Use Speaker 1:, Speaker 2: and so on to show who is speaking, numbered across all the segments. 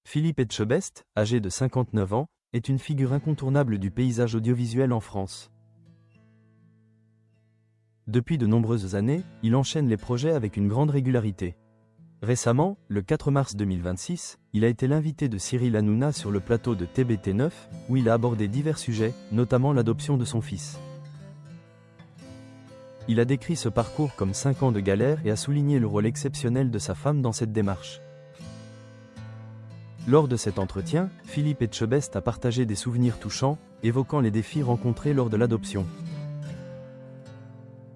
Speaker 1: Philippe Etchebest, âgé de 59 ans, est une figure incontournable du paysage audiovisuel en France. Depuis de nombreuses années, il enchaîne les projets avec une grande régularité. Récemment, le 4 mars 2026, il a été l'invité de Cyril Hanouna sur le plateau de TBT9, où il a abordé divers sujets, notamment l'adoption de son fils. Il a décrit ce parcours comme 5 ans de galère et a souligné le rôle exceptionnel de sa femme dans cette démarche. Lors de cet entretien, Philippe Etchebest a partagé des souvenirs touchants, évoquant les défis rencontrés lors de l'adoption.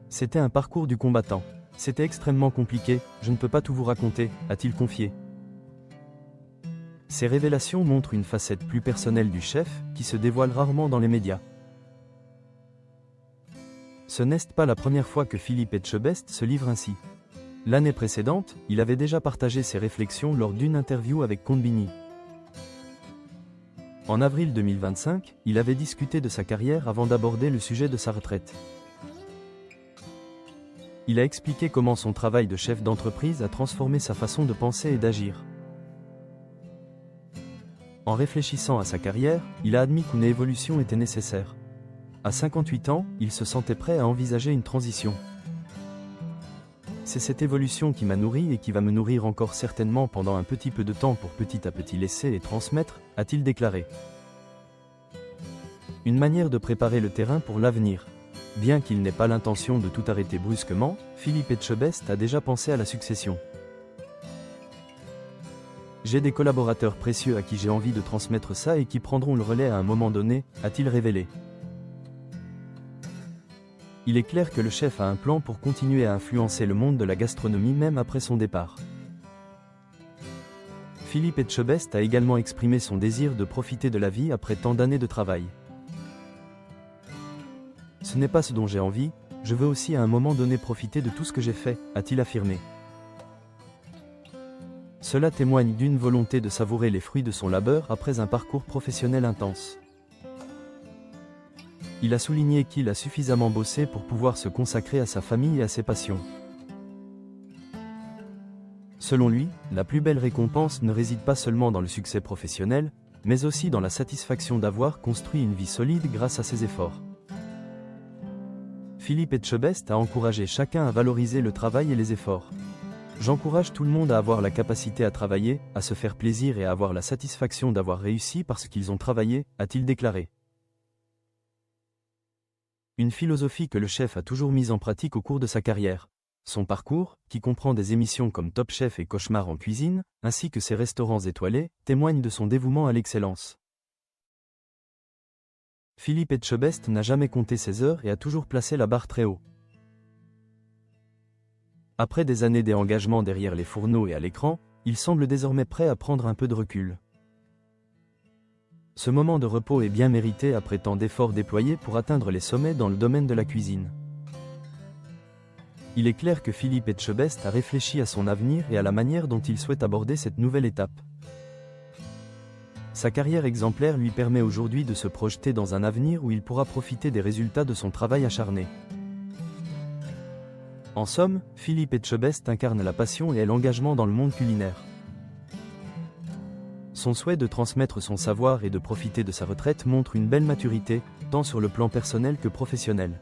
Speaker 1: C'était un parcours du combattant. C'était extrêmement compliqué, je ne peux pas tout vous raconter, a-t-il confié. Ces révélations montrent une facette plus personnelle du chef, qui se dévoile rarement dans les médias. Ce n'est pas la première fois que Philippe Etchebest se livre ainsi. L'année précédente, il avait déjà partagé ses réflexions lors d'une interview avec Combini. En avril 2025, il avait discuté de sa carrière avant d'aborder le sujet de sa retraite. Il a expliqué comment son travail de chef d'entreprise a transformé sa façon de penser et d'agir. En réfléchissant à sa carrière, il a admis qu'une évolution était nécessaire. À 58 ans, il se sentait prêt à envisager une transition. C'est cette évolution qui m'a nourri et qui va me nourrir encore certainement pendant un petit peu de temps pour petit à petit laisser et transmettre, a-t-il déclaré. Une manière de préparer le terrain pour l'avenir. Bien qu'il n'ait pas l'intention de tout arrêter brusquement, Philippe Etchebest a déjà pensé à la succession. J'ai des collaborateurs précieux à qui j'ai envie de transmettre ça et qui prendront le relais à un moment donné, a-t-il révélé. Il est clair que le chef a un plan pour continuer à influencer le monde de la gastronomie même après son départ. Philippe Etchebest a également exprimé son désir de profiter de la vie après tant d'années de travail. Ce n'est pas ce dont j'ai envie, je veux aussi à un moment donné profiter de tout ce que j'ai fait, a-t-il affirmé. Cela témoigne d'une volonté de savourer les fruits de son labeur après un parcours professionnel intense. Il a souligné qu'il a suffisamment bossé pour pouvoir se consacrer à sa famille et à ses passions. Selon lui, la plus belle récompense ne réside pas seulement dans le succès professionnel, mais aussi dans la satisfaction d'avoir construit une vie solide grâce à ses efforts. Philippe Etchebest a encouragé chacun à valoriser le travail et les efforts. J'encourage tout le monde à avoir la capacité à travailler, à se faire plaisir et à avoir la satisfaction d'avoir réussi parce qu'ils ont travaillé, a-t-il déclaré. Une philosophie que le chef a toujours mise en pratique au cours de sa carrière. Son parcours, qui comprend des émissions comme Top Chef et Cauchemar en cuisine, ainsi que ses restaurants étoilés, témoigne de son dévouement à l'excellence. Philippe Etchebest n'a jamais compté ses heures et a toujours placé la barre très haut. Après des années d'engagement derrière les fourneaux et à l'écran, il semble désormais prêt à prendre un peu de recul. Ce moment de repos est bien mérité après tant d'efforts déployés pour atteindre les sommets dans le domaine de la cuisine. Il est clair que Philippe Etchebest a réfléchi à son avenir et à la manière dont il souhaite aborder cette nouvelle étape. Sa carrière exemplaire lui permet aujourd'hui de se projeter dans un avenir où il pourra profiter des résultats de son travail acharné. En somme, Philippe Etchebest incarne la passion et l'engagement dans le monde culinaire. Son souhait de transmettre son savoir et de profiter de sa retraite montre une belle maturité, tant sur le plan personnel que professionnel.